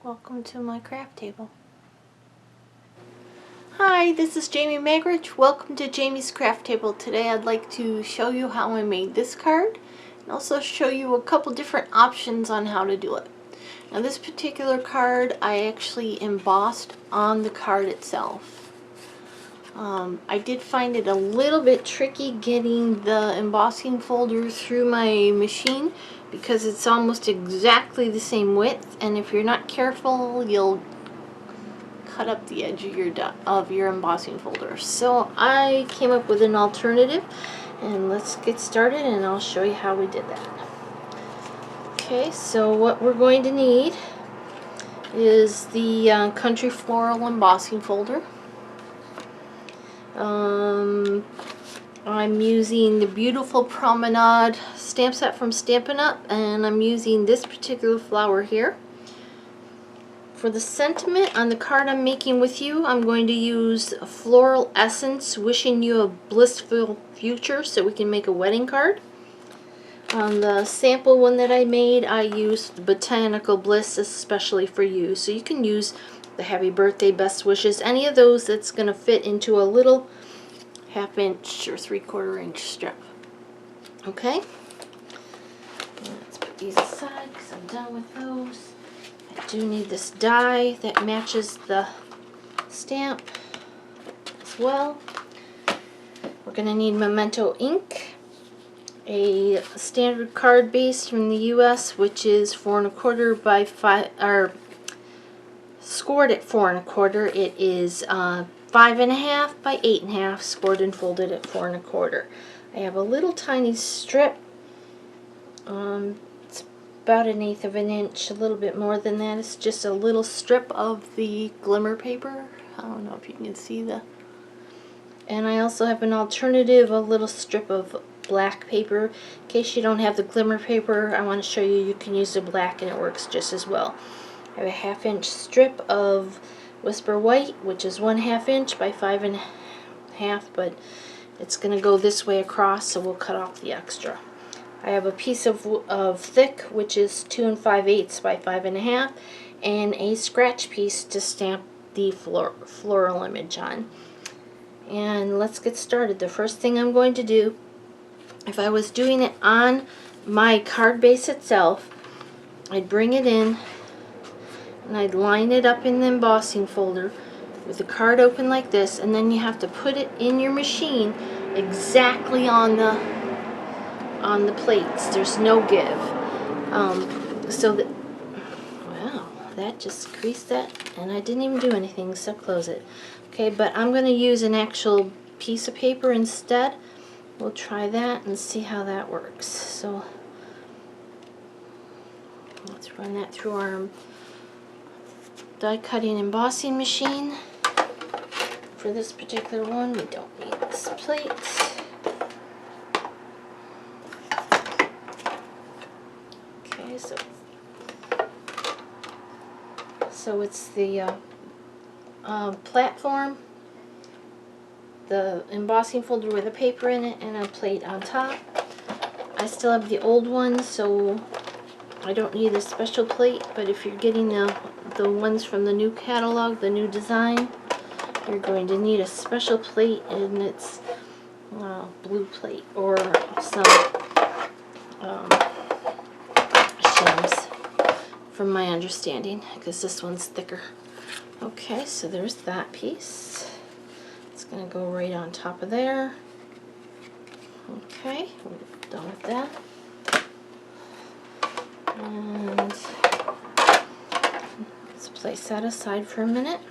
Welcome to my craft table. Hi, this is Jamie Magridge. Welcome to Jamie's Craft Table. Today I'd like to show you how I made this card and also show you a couple different options on how to do it. Now this particular card I actually embossed on the card itself. I did find it a little bit tricky getting the embossing folder through my machine because it's almost exactly the same width, and if you're not careful you'll cut up the edge of your embossing folder. So I came up with an alternative, and let's get started and I'll show you how we did that. Okay, so what we're going to need is the Country Floral embossing folder. I'm using the beautiful Promenade stamp set from Stampin'Up, and I'm using this particular flower here. For the sentiment on the card I'm making with you, I'm going to use Floral Essence, wishing you a blissful future, so we can make a wedding card. On the sample one that I made, I used Botanical Bliss, especially for you. So you can use the happy birthday, best wishes, any of those that's going to fit into a little 1/2 inch or 3/4 inch strip. Okay? Let's put these aside because I'm done with those. I do need this die that matches the stamp as well. We're going to need Memento ink, a standard card base from the US, which is 4 1/4 by 5, or scored at 4 1/4. It is 5 1/2 by 8 1/2, scored and folded at 4 1/4. I have a little tiny strip. It's about 1/8 of an inch, a little bit more than that. It's just a little strip of the glimmer paper. I don't know if you can see the. And I also have an alternative, a little strip of black paper. In case you don't have the glimmer paper, I want to show you can use the black and it works just as well. I have a 1/2 inch strip of Whisper White, which is 1/2 inch by 5 1/2, but it's going to go this way across, so we'll cut off the extra. I have a piece of thick, which is 2 5/8 by 5 1/2, and a scratch piece to stamp the floral image on. And let's get started. The first thing I'm going to do, if I was doing it on my card base itself, I'd bring it in and I'd line it up in the embossing folder with the card open like this, and then you have to put it in your machine exactly on the plates. There's no give. So that, wow, that just creased that, and I didn't even do anything, so close it. Okay, but I'm going to use an actual piece of paper instead. We'll try that and see how that works. So let's run that through our die cutting embossing machine. For this particular one, we don't need this plate. Okay, so it's the platform, the embossing folder with a paper in it, and a plate on top. I still have the old one, so I don't need a special plate, but if you're getting the ones from the new catalog, the new design, you're going to need a special plate, and it's blue plate or some shims, from my understanding, because this one's thicker. Okay, so there's that piece. It's going to go right on top of there. Okay, we're done with that. And let's place that aside for a minute.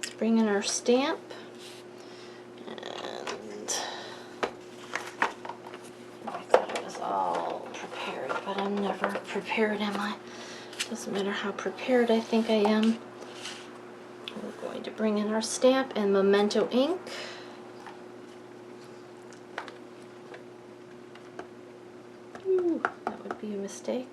Let's bring in our stamp. And I thought it was all prepared, but I'm never prepared, am I? Doesn't matter how prepared I think I am. We're going to bring in our stamp and Memento ink. Ooh, that would be a mistake.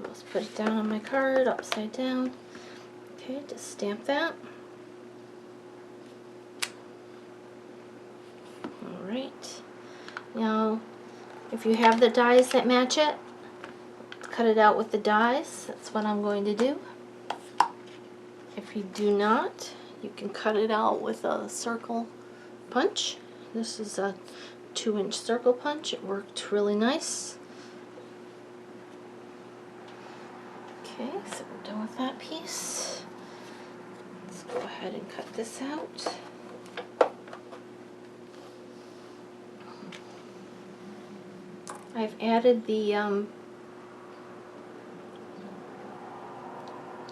Let's put it down on my card, upside down. Okay, just stamp that. Alright. Now, if you have the dies that match it, cut it out with the dies. That's what I'm going to do. If you do not, you can cut it out with a circle punch. This is a 2-inch circle punch. It worked really nice. Okay, so we're done with that piece. Let's go ahead and cut this out. I've added the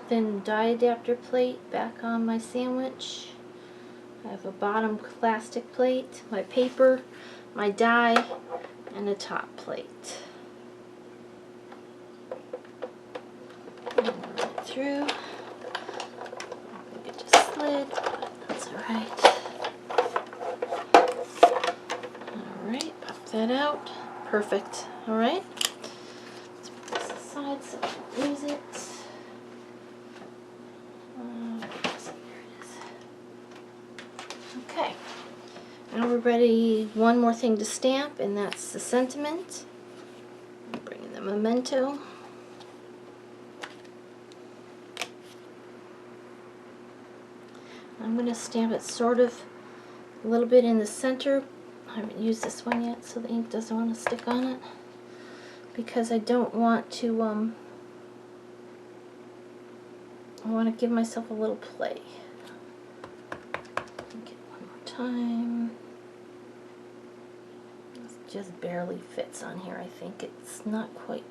thin die adapter plate back on my sandwich. I have a bottom plastic plate, my paper, my die, and a top plate. And run it through. I think it just slid, but that's alright. Alright, pop that out. Perfect. Alright. Let's put this aside so I don't lose it. Okay, now we're ready. One more thing to stamp, and that's the sentiment. Bring in the memento. I'm going to stamp it sort of a little bit in the center. I haven't used this one yet, so the ink doesn't want to stick on it, because I don't want to, I want to give myself a little play. Get one more time. It just barely fits on here, I think. It's not quite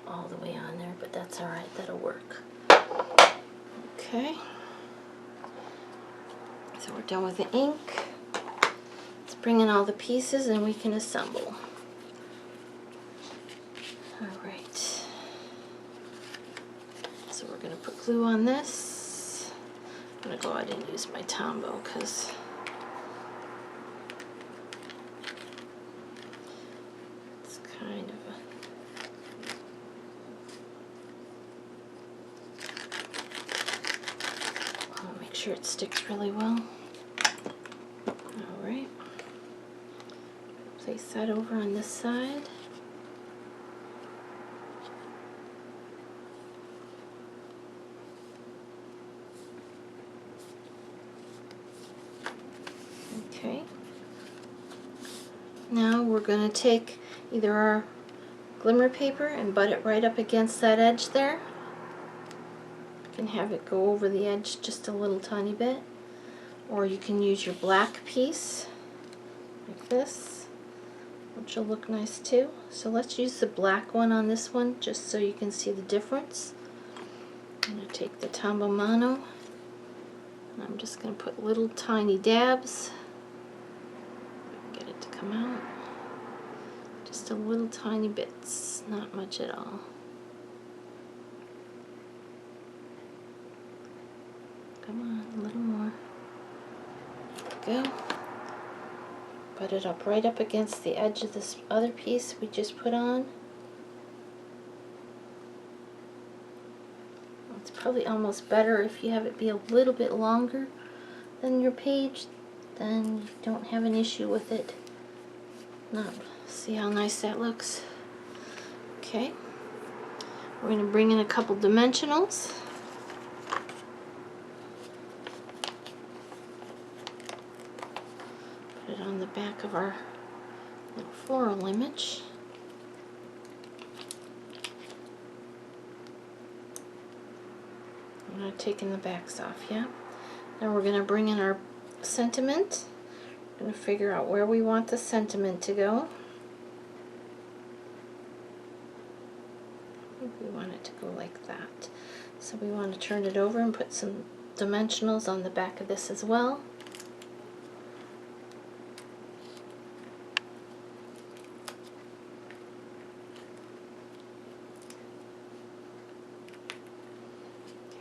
all the way on there, but that's alright, that'll work. Okay. So we're done with the ink. Let's bring in all the pieces and we can assemble. Alright. So we're going to put glue on this. I'm going to go ahead and use my Tombow because it's kind of a... I'll make sure it sticks really well. Alright. Place that over on this side. Okay. Now we're going to take either our glimmer paper and butt it right up against that edge there. You can have it go over the edge just a little tiny bit. Or you can use your black piece like this, which will look nice too. So let's use the black one on this one just so you can see the difference. I'm going to take the Tombow Mono and I'm just going to put little tiny dabs. Get it to come out. Just a little tiny bits, not much at all. Come on, a little more. There we go. Put it up right up against the edge of this other piece we just put on. It's probably almost better if you have it be a little bit longer than your page, then you don't have an issue with it. Not, see how nice that looks? Okay. We're going to bring in a couple dimensionals. Put it on the back of our little floral image. I'm not taking the backs off yet. Now we're going to bring in our sentiment. We're going to figure out where we want the sentiment to go. I think we want it to go like that. So we want to turn it over and put some dimensionals on the back of this as well.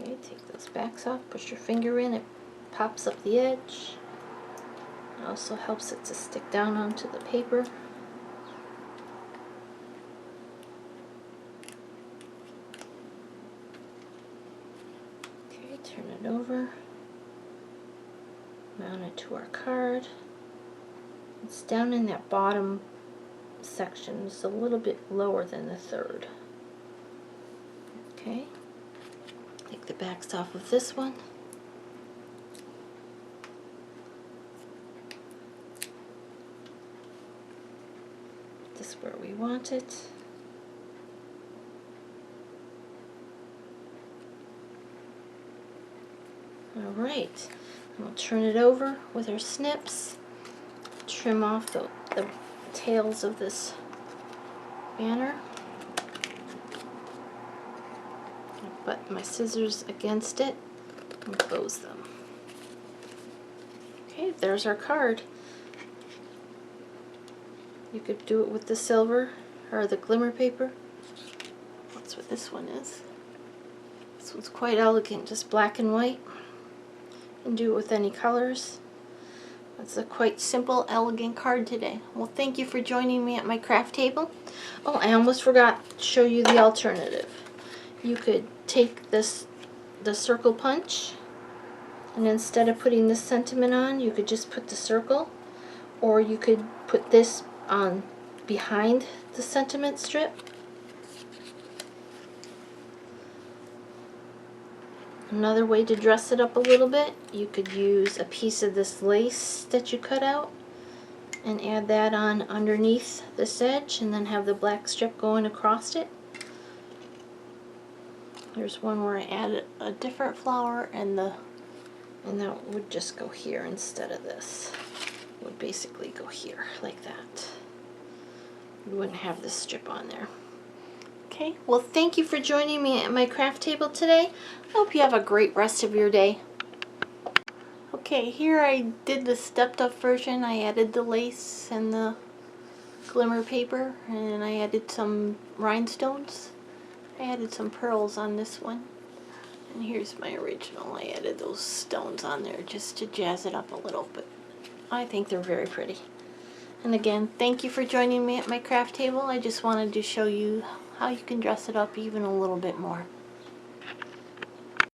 Okay, take those backs off, push your finger in, it pops up the edge. It also helps it to stick down onto the paper. Okay, turn it over. Mount it to our card. It's down in that bottom section. It's a little bit lower than the third. backs off of this one. This is where we want it. Alright, we'll turn it over with our snips, trim off the tails of this banner. Butt my scissors against it and close them. Okay, there's our card. You could do it with the silver or the glimmer paper. That's what this one is. This one's quite elegant, just black and white. You can do it with any colors. It's a quite simple, elegant card today. Well, thank you for joining me at my craft table. Oh, I almost forgot to show you the alternative. You could take the circle punch, and instead of putting this sentiment on, you could just put the circle, or you could put this on behind the sentiment strip. Another way to dress it up a little bit, you could use a piece of this lace that you cut out and add that on underneath this edge, and then have the black strip going across it. There's one where I added a different flower, and that would just go here instead of this. It would basically go here like that. You wouldn't have this strip on there. Okay, well, thank you for joining me at my craft table today. I hope you have a great rest of your day. Okay, here I did the stepped up version. I added the lace and the glimmer paper, and I added some rhinestones. I added some pearls on this one. And here's my original. I added those stones on there just to jazz it up a little, but I think they're very pretty. And again, thank you for joining me at my craft table. I just wanted to show you how you can dress it up even a little bit more.